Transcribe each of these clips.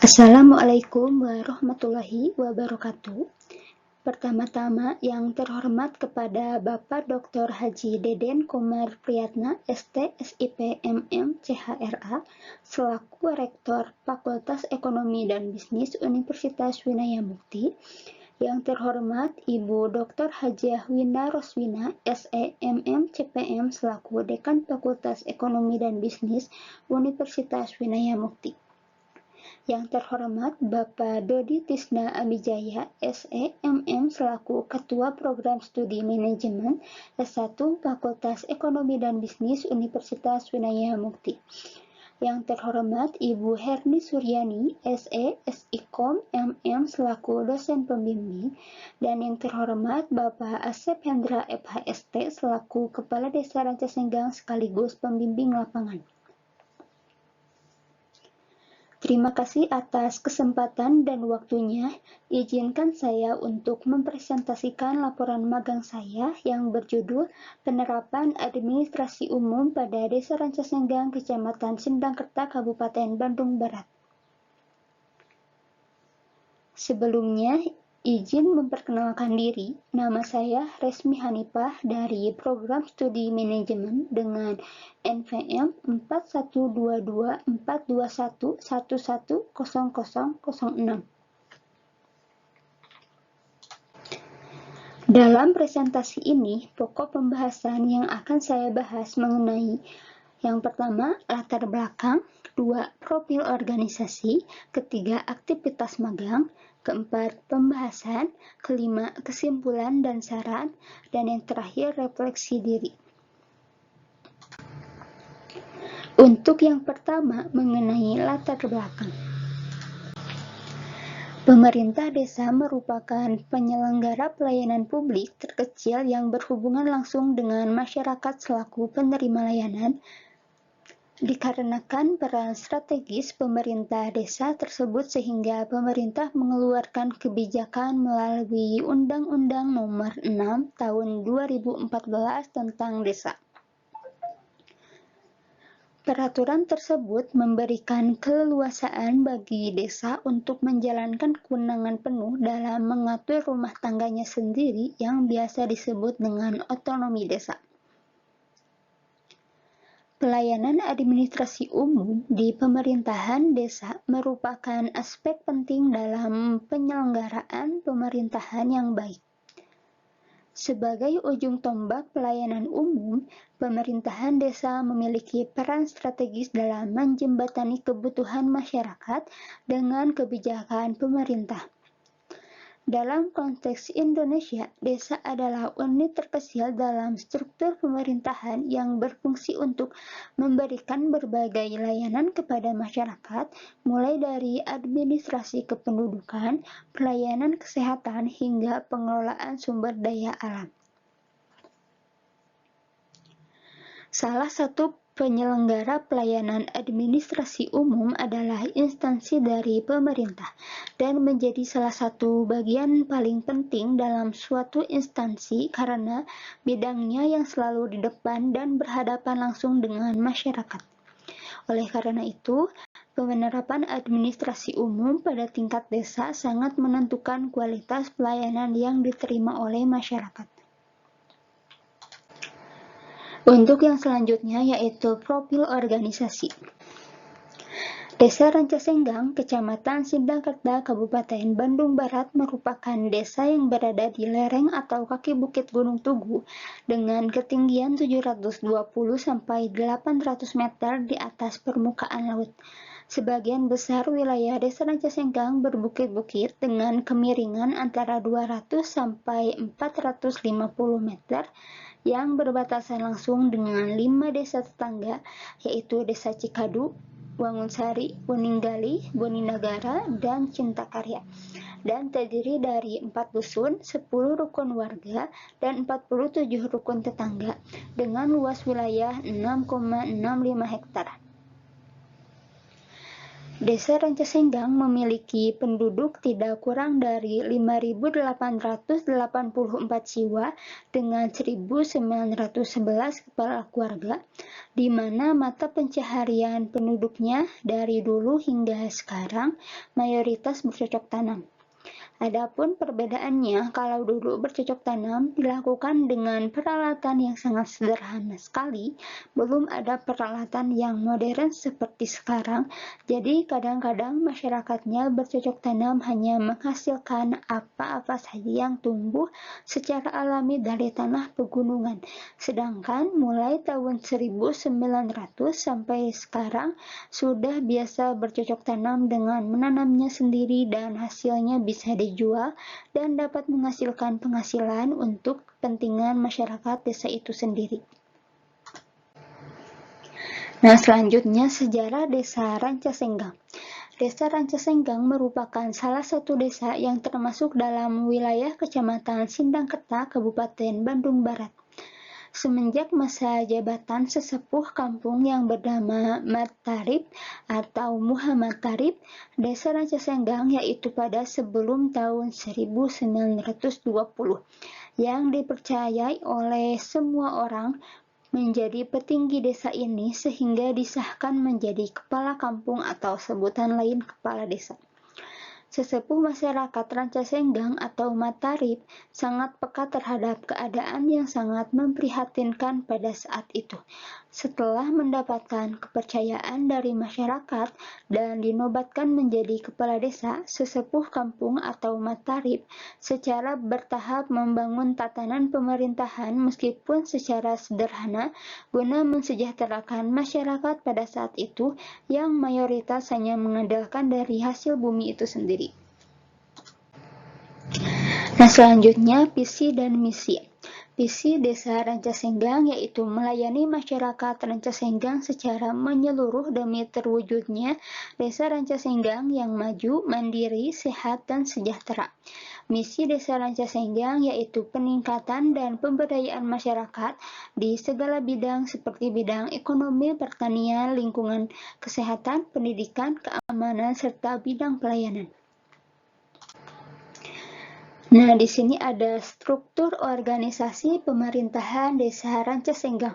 Assalamualaikum warahmatullahi wabarakatuh. Pertama-tama yang terhormat kepada Bapak Dr. Haji Deden Komar Priyatna, ST, SIP, MM, CHRA, selaku Rektor Fakultas Ekonomi dan Bisnis Universitas Winaya Mukti. Yang terhormat Ibu Dr. Hajah Winda Roswina, SE, MM, CPM, selaku Dekan Fakultas Ekonomi dan Bisnis Universitas Winaya Mukti. Yang terhormat Bapak Dodi Tisna Amijaya, SE, MM, selaku Ketua Program Studi Manajemen S1 Fakultas Ekonomi dan Bisnis Universitas Winaya Mukti. Yang terhormat Ibu Herni Suryani, SE, SIKOM, MM, selaku dosen pembimbing. Dan yang terhormat Bapak Asep Hendra, FHST, selaku Kepala Desa Rancasenggang sekaligus pembimbing lapangan. Terima kasih atas kesempatan dan waktunya. Izinkan saya untuk mempresentasikan laporan magang saya yang berjudul Penerapan Administrasi Umum pada Desa Rancasenggang, Kecamatan Sendangkerta, Kabupaten Bandung Barat. Sebelumnya, izin memperkenalkan diri. Nama saya Resmi Hanifah dari Program Studi Manajemen dengan NPM 41224211100006. Dalam presentasi ini, pokok pembahasan yang akan saya bahas mengenai yang pertama, latar belakang, kedua, profil organisasi, ketiga, aktivitas magang, keempat, pembahasan, kelima, kesimpulan dan saran, dan yang terakhir, refleksi diri. Untuk yang pertama, mengenai latar belakang. Pemerintah desa merupakan penyelenggara pelayanan publik terkecil yang berhubungan langsung dengan masyarakat selaku penerima layanan, dikarenakan peran strategis pemerintah desa tersebut sehingga pemerintah mengeluarkan kebijakan melalui Undang-Undang Nomor 6 Tahun 2014 tentang Desa. Peraturan tersebut memberikan keleluasaan bagi desa untuk menjalankan kewenangan penuh dalam mengatur rumah tangganya sendiri yang biasa disebut dengan otonomi desa. Pelayanan administrasi umum di pemerintahan desa merupakan aspek penting dalam penyelenggaraan pemerintahan yang baik. Sebagai ujung tombak pelayanan umum, pemerintahan desa memiliki peran strategis dalam menjembatani kebutuhan masyarakat dengan kebijakan pemerintah. Dalam konteks Indonesia, desa adalah unit terkecil dalam struktur pemerintahan yang berfungsi untuk memberikan berbagai layanan kepada masyarakat, mulai dari administrasi kependudukan, pelayanan kesehatan, hingga pengelolaan sumber daya alam. Salah satu penyelenggara pelayanan administrasi umum adalah instansi dari pemerintah dan menjadi salah satu bagian paling penting dalam suatu instansi karena bidangnya yang selalu di depan dan berhadapan langsung dengan masyarakat. Oleh karena itu, penerapan administrasi umum pada tingkat desa sangat menentukan kualitas pelayanan yang diterima oleh masyarakat. Untuk yang selanjutnya yaitu profil organisasi. Desa Rancasenggang, Kecamatan Sendangkerta, Kabupaten Bandung Barat merupakan desa yang berada di lereng atau kaki bukit Gunung Tugu dengan ketinggian 720 sampai 800 meter di atas permukaan laut. Sebagian besar wilayah Desa Rancasenggang berbukit-bukit dengan kemiringan antara 200 sampai 450 meter yang berbatasan langsung dengan 5 desa tetangga, yaitu Desa Cikadu, Wangunsari, Boninggali, Boninagara, dan Cintakarya, dan terdiri dari 4 dusun, 10 rukun warga, dan 47 rukun tetangga dengan luas wilayah 6,65 hektar. Desa Rancasenggang memiliki penduduk tidak kurang dari 5.884 jiwa dengan 1.911 kepala keluarga, di mana mata pencaharian penduduknya dari dulu hingga sekarang mayoritas bercocok tanam. Adapun perbedaannya, kalau dulu bercocok tanam dilakukan dengan peralatan yang sangat sederhana sekali, belum ada peralatan yang modern seperti sekarang, jadi kadang-kadang masyarakatnya bercocok tanam hanya menghasilkan apa-apa saja yang tumbuh secara alami dari tanah pegunungan. Sedangkan mulai tahun 1900 sampai sekarang sudah biasa bercocok tanam dengan menanamnya sendiri dan hasilnya bisa dijual dan dapat menghasilkan penghasilan untuk kepentingan masyarakat desa itu sendiri. Nah, selanjutnya sejarah Desa Rancasenggang. Desa Rancasenggang merupakan salah satu desa yang termasuk dalam wilayah Kecamatan Sindangkerta, Kabupaten Bandung Barat. Semenjak masa jabatan sesepuh kampung yang bernama Mat Tarib atau Muhammad Tarib, Desa Rancasenggang yaitu pada sebelum tahun 1920, yang dipercayai oleh semua orang menjadi petinggi desa ini sehingga disahkan menjadi kepala kampung atau sebutan lain kepala desa. Sesepuh masyarakat Rancasenggang atau Matarip sangat peka terhadap keadaan yang sangat memprihatinkan pada saat itu. Setelah mendapatkan kepercayaan dari masyarakat dan dinobatkan menjadi kepala desa, sesepuh kampung atau Matarip secara bertahap membangun tatanan pemerintahan meskipun secara sederhana guna mensejahterakan masyarakat pada saat itu yang mayoritas hanya mengandalkan dari hasil bumi itu sendiri. Nah, selanjutnya visi dan misi. Visi Desa Rancasenggang yaitu melayani masyarakat Rancasenggang secara menyeluruh demi terwujudnya Desa Rancasenggang yang maju, mandiri, sehat, dan sejahtera. Misi Desa Rancasenggang yaitu peningkatan dan pemberdayaan masyarakat di segala bidang seperti bidang ekonomi, pertanian, lingkungan, kesehatan, pendidikan, keamanan, serta bidang pelayanan. Nah, di sini ada struktur organisasi pemerintahan Desa Rancasenggang.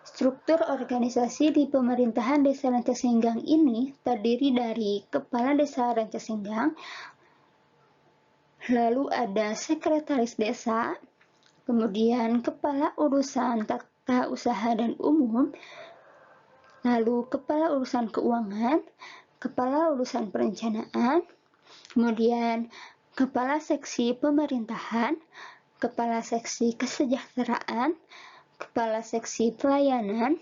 Struktur organisasi di pemerintahan Desa Rancasenggang ini terdiri dari Kepala Desa Rancasenggang, lalu ada Sekretaris Desa, kemudian Kepala Urusan Tata Usaha dan Umum, lalu Kepala Urusan Keuangan, Kepala Urusan Perencanaan, kemudian Kepala Seksi Pemerintahan, Kepala Seksi Kesejahteraan, Kepala Seksi Pelayanan,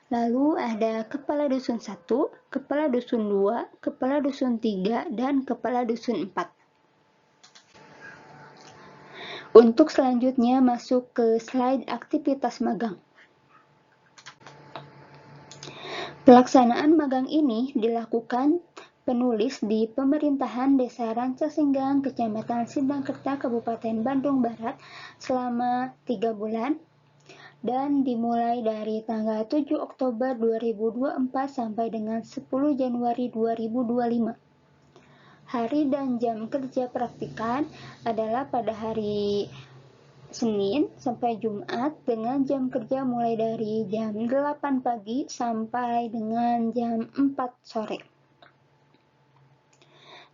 lalu ada Kepala Dusun 1, Kepala Dusun 2, Kepala Dusun 3, dan Kepala Dusun 4. Untuk selanjutnya masuk ke slide aktivitas magang. Pelaksanaan magang ini dilakukan penulis di Pemerintahan Desa Rancasenggang, Kecamatan Sindangkerta, Kabupaten Bandung Barat selama 3 bulan dan dimulai dari tanggal 7 Oktober 2024 sampai dengan 10 Januari 2025. Hari dan jam kerja praktikan adalah pada hari Senin sampai Jumat dengan jam kerja mulai dari jam 8 pagi sampai dengan jam 4 sore.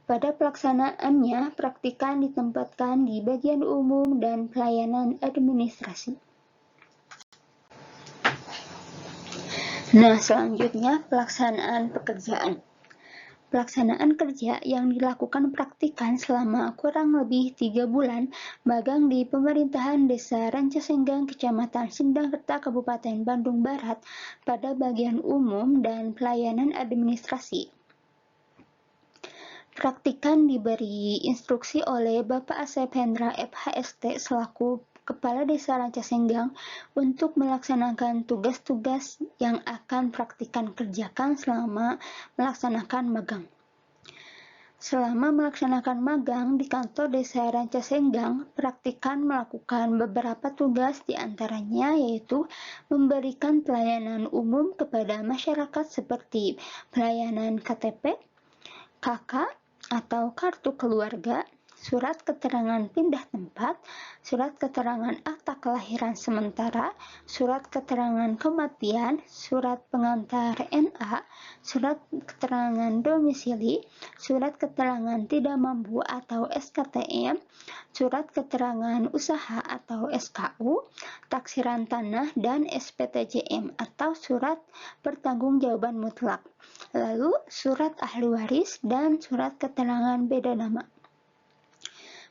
Pada pelaksanaannya, praktikan ditempatkan di bagian umum dan pelayanan administrasi. Nah, selanjutnya pelaksanaan pekerjaan. Pelaksanaan kerja yang dilakukan praktikan selama kurang lebih 3 bulan magang di Pemerintahan Desa Rancasenggang, Kecamatan Sindangkerta, Kabupaten Bandung Barat pada bagian umum dan pelayanan administrasi. Praktikan diberi instruksi oleh Bapak Asep Hendra FHST selaku Kepala Desa Rancasenggang untuk melaksanakan tugas-tugas yang akan praktikan kerjakan selama melaksanakan magang. Selama melaksanakan magang di kantor Desa Rancasenggang, praktikan melakukan beberapa tugas diantaranya yaitu memberikan pelayanan umum kepada masyarakat seperti pelayanan KTP, KK atau kartu keluarga, surat keterangan pindah tempat, surat keterangan akta kelahiran sementara, surat keterangan kematian, surat pengantar NA, surat keterangan domisili, surat keterangan tidak mampu atau SKTM, surat keterangan usaha atau SKU, taksiran tanah, dan SPTJM atau surat pertanggungjawaban mutlak, lalu surat ahli waris dan surat keterangan beda nama.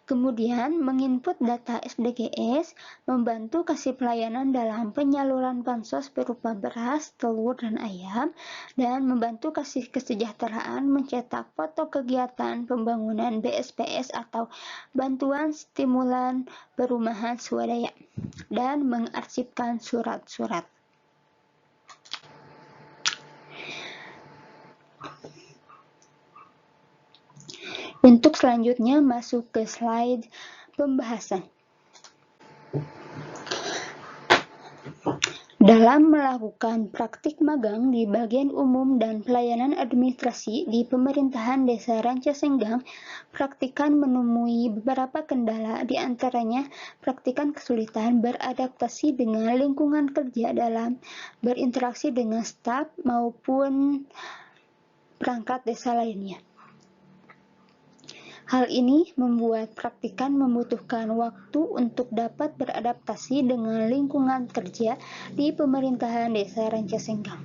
Kemudian, menginput data SDGs, membantu kasih pelayanan dalam penyaluran bansos berupa beras, telur, dan ayam, dan membantu kasih kesejahteraan mencetak foto kegiatan pembangunan BSPS atau bantuan stimulan perumahan swadaya, dan mengarsipkan surat-surat. Untuk selanjutnya masuk ke slide pembahasan. Dalam melakukan praktik magang di bagian umum dan pelayanan administrasi di pemerintahan Desa Rancasenggang, praktikan menemui beberapa kendala, di antaranya praktikan kesulitan beradaptasi dengan lingkungan kerja dalam berinteraksi dengan staf maupun perangkat desa lainnya. Hal ini membuat praktikan membutuhkan waktu untuk dapat beradaptasi dengan lingkungan kerja di pemerintahan Desa Rancasenggang.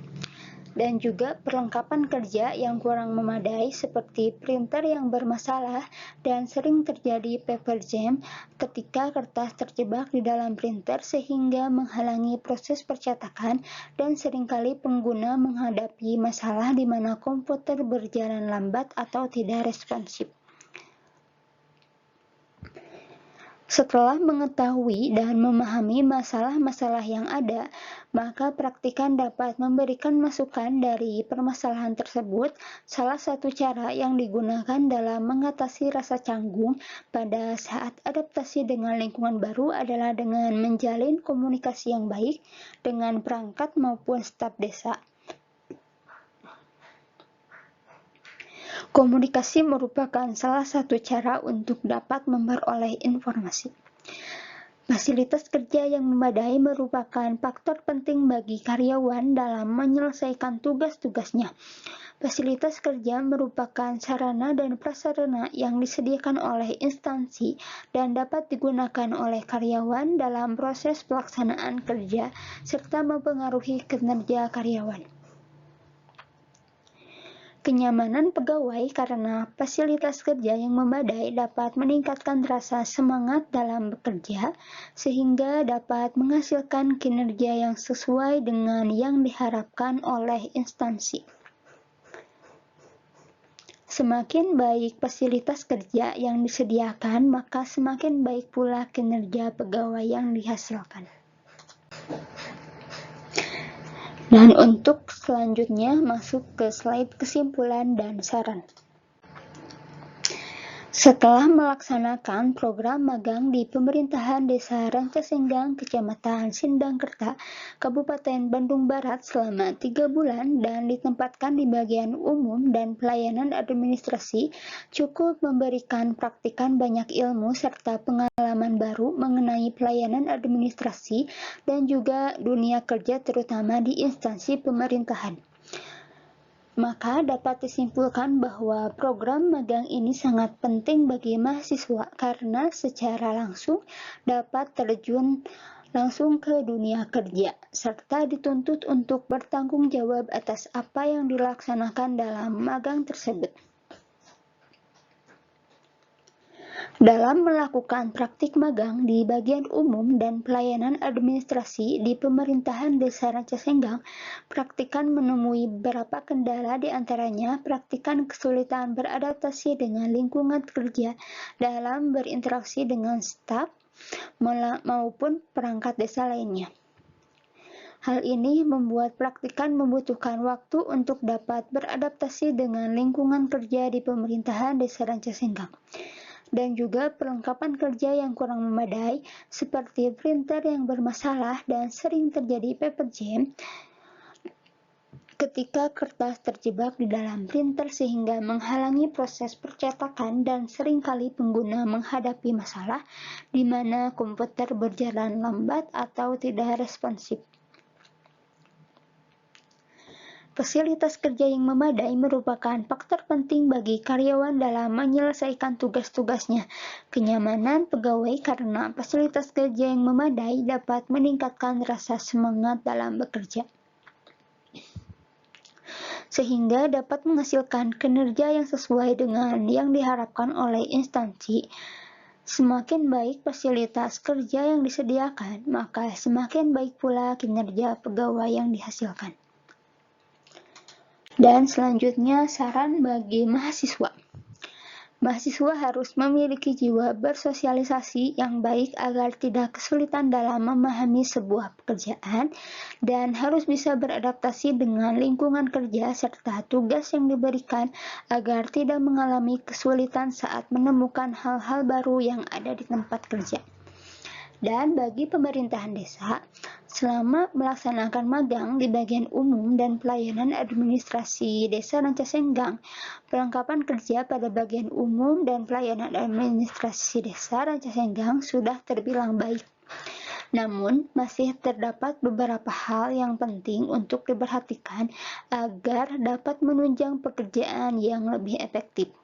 Dan juga perlengkapan kerja yang kurang memadai seperti printer yang bermasalah dan sering terjadi paper jam ketika kertas terjebak di dalam printer sehingga menghalangi proses percetakan, dan seringkali pengguna menghadapi masalah di mana komputer berjalan lambat atau tidak responsif. Setelah mengetahui dan memahami masalah-masalah yang ada, maka praktikan dapat memberikan masukan dari permasalahan tersebut. Salah satu cara yang digunakan dalam mengatasi rasa canggung pada saat adaptasi dengan lingkungan baru adalah dengan menjalin komunikasi yang baik dengan perangkat maupun staf desa. Komunikasi merupakan salah satu cara untuk dapat memperoleh informasi. Fasilitas kerja yang memadai merupakan faktor penting bagi karyawan dalam menyelesaikan tugas-tugasnya. Fasilitas kerja merupakan sarana dan prasarana yang disediakan oleh instansi dan dapat digunakan oleh karyawan dalam proses pelaksanaan kerja serta mempengaruhi kinerja karyawan. Kenyamanan pegawai karena fasilitas kerja yang memadai dapat meningkatkan rasa semangat dalam bekerja sehingga dapat menghasilkan kinerja yang sesuai dengan yang diharapkan oleh instansi. Semakin baik fasilitas kerja yang disediakan, maka semakin baik pula kinerja pegawai yang dihasilkan. Dan untuk selanjutnya masuk ke slide kesimpulan dan saran. Setelah melaksanakan program magang di pemerintahan Desa Rancasenggang, Kecamatan Sindangkerta, Kabupaten Bandung Barat selama 3 bulan dan ditempatkan di bagian umum dan pelayanan administrasi, cukup memberikan praktikan banyak ilmu serta pengalaman baru mengenai pelayanan administrasi dan juga dunia kerja terutama di instansi pemerintahan. Maka dapat disimpulkan bahwa program magang ini sangat penting bagi mahasiswa karena secara langsung dapat terjun langsung ke dunia kerja, serta dituntut untuk bertanggung jawab atas apa yang dilaksanakan dalam magang tersebut. Dalam melakukan praktik magang di bagian umum dan pelayanan administrasi di pemerintahan Desa Rancasenggang, praktikan menemui beberapa kendala, di antaranya praktikan kesulitan beradaptasi dengan lingkungan kerja dalam berinteraksi dengan staf maupun perangkat desa lainnya. Hal ini membuat praktikan membutuhkan waktu untuk dapat beradaptasi dengan lingkungan kerja di pemerintahan Desa Rancasenggang. Dan juga perlengkapan kerja yang kurang memadai seperti printer yang bermasalah dan sering terjadi paper jam, ketika kertas terjebak di dalam printer sehingga menghalangi proses percetakan dan seringkali pengguna menghadapi masalah di mana komputer berjalan lambat atau tidak responsif. Fasilitas kerja yang memadai merupakan faktor penting bagi karyawan dalam menyelesaikan tugas-tugasnya. Kenyamanan pegawai karena fasilitas kerja yang memadai dapat meningkatkan rasa semangat dalam bekerja, sehingga dapat menghasilkan kinerja yang sesuai dengan yang diharapkan oleh instansi. Semakin baik fasilitas kerja yang disediakan, maka semakin baik pula kinerja pegawai yang dihasilkan. Dan selanjutnya, saran bagi mahasiswa. Mahasiswa harus memiliki jiwa bersosialisasi yang baik agar tidak kesulitan dalam memahami sebuah pekerjaan dan harus bisa beradaptasi dengan lingkungan kerja serta tugas yang diberikan agar tidak mengalami kesulitan saat menemukan hal-hal baru yang ada di tempat kerja. Dan bagi pemerintahan desa, selama melaksanakan magang di bagian umum dan pelayanan administrasi desa Rancasenggang, perlengkapan kerja pada bagian umum dan pelayanan administrasi desa Rancasenggang sudah terbilang baik. Namun, masih terdapat beberapa hal yang penting untuk diperhatikan agar dapat menunjang pekerjaan yang lebih efektif.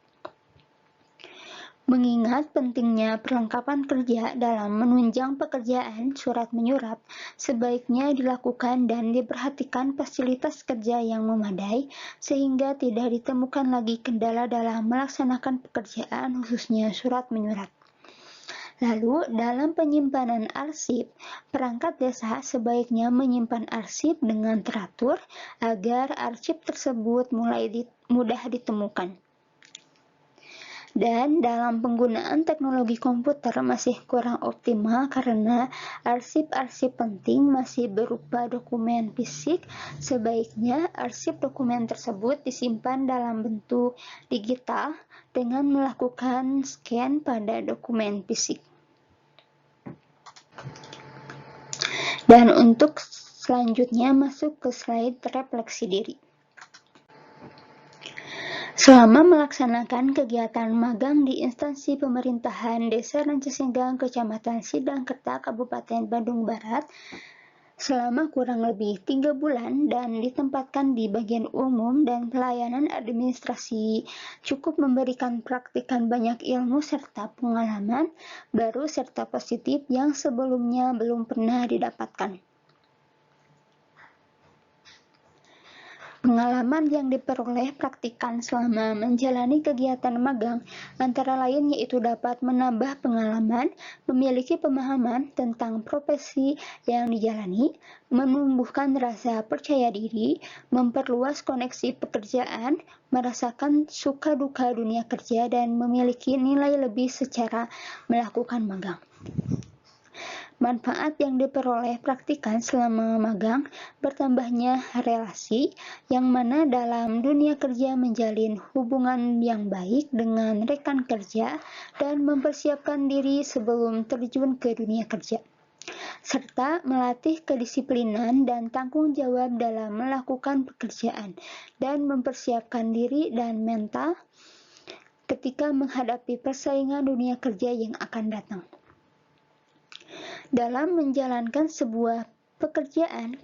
Mengingat pentingnya perlengkapan kerja dalam menunjang pekerjaan surat menyurat, sebaiknya dilakukan dan diperhatikan fasilitas kerja yang memadai sehingga tidak ditemukan lagi kendala dalam melaksanakan pekerjaan khususnya surat menyurat. Lalu, dalam penyimpanan arsip, perangkat desa sebaiknya menyimpan arsip dengan teratur agar arsip tersebut mudah ditemukan. Dan dalam penggunaan teknologi komputer masih kurang optimal karena arsip-arsip penting masih berupa dokumen fisik. Sebaiknya arsip dokumen tersebut disimpan dalam bentuk digital dengan melakukan scan pada dokumen fisik. Dan untuk selanjutnya masuk ke slide refleksi diri. Selama melaksanakan kegiatan magang di instansi pemerintahan Desa Rancasenggang, Kecamatan Sidangkerta, Kabupaten Bandung Barat, selama kurang lebih 3 bulan dan ditempatkan di bagian umum dan pelayanan administrasi, cukup memberikan praktikan banyak ilmu serta pengalaman baru serta positif yang sebelumnya belum pernah didapatkan. Pengalaman yang diperoleh praktikan selama menjalani kegiatan magang antara lain yaitu dapat menambah pengalaman, memiliki pemahaman tentang profesi yang dijalani, menumbuhkan rasa percaya diri, memperluas koneksi pekerjaan, merasakan suka duka dunia kerja, dan memiliki nilai lebih secara melakukan magang. Manfaat yang diperoleh praktikan selama magang, bertambahnya relasi, yang mana dalam dunia kerja menjalin hubungan yang baik dengan rekan kerja dan mempersiapkan diri sebelum terjun ke dunia kerja, serta melatih kedisiplinan dan tanggung jawab dalam melakukan pekerjaan dan mempersiapkan diri dan mental ketika menghadapi persaingan dunia kerja yang akan datang. Dalam menjalankan sebuah pekerjaan,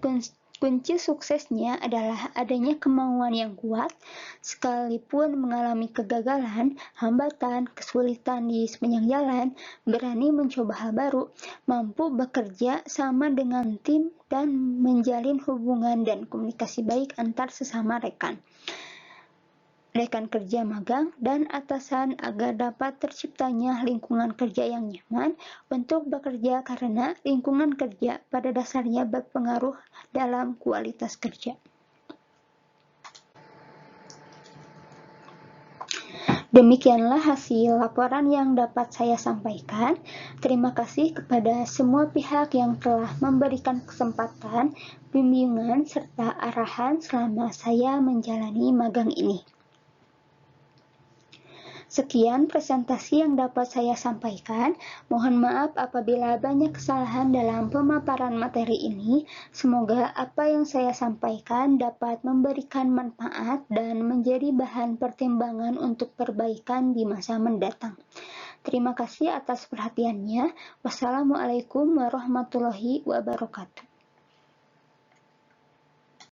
kunci suksesnya adalah adanya kemauan yang kuat, sekalipun mengalami kegagalan, hambatan, kesulitan di sepanjang jalan, berani mencoba hal baru, mampu bekerja sama dengan tim, dan menjalin hubungan dan komunikasi baik antar sesama rekan kerja magang dan atasan agar dapat terciptanya lingkungan kerja yang nyaman untuk bekerja karena lingkungan kerja pada dasarnya berpengaruh dalam kualitas kerja. Demikianlah hasil laporan yang dapat saya sampaikan. Terima kasih kepada semua pihak yang telah memberikan kesempatan, bimbingan, serta arahan selama saya menjalani magang ini. Sekian presentasi yang dapat saya sampaikan. Mohon maaf apabila banyak kesalahan dalam pemaparan materi ini. Semoga apa yang saya sampaikan dapat memberikan manfaat dan menjadi bahan pertimbangan untuk perbaikan di masa mendatang. Terima kasih atas perhatiannya. Wassalamualaikum warahmatullahi wabarakatuh.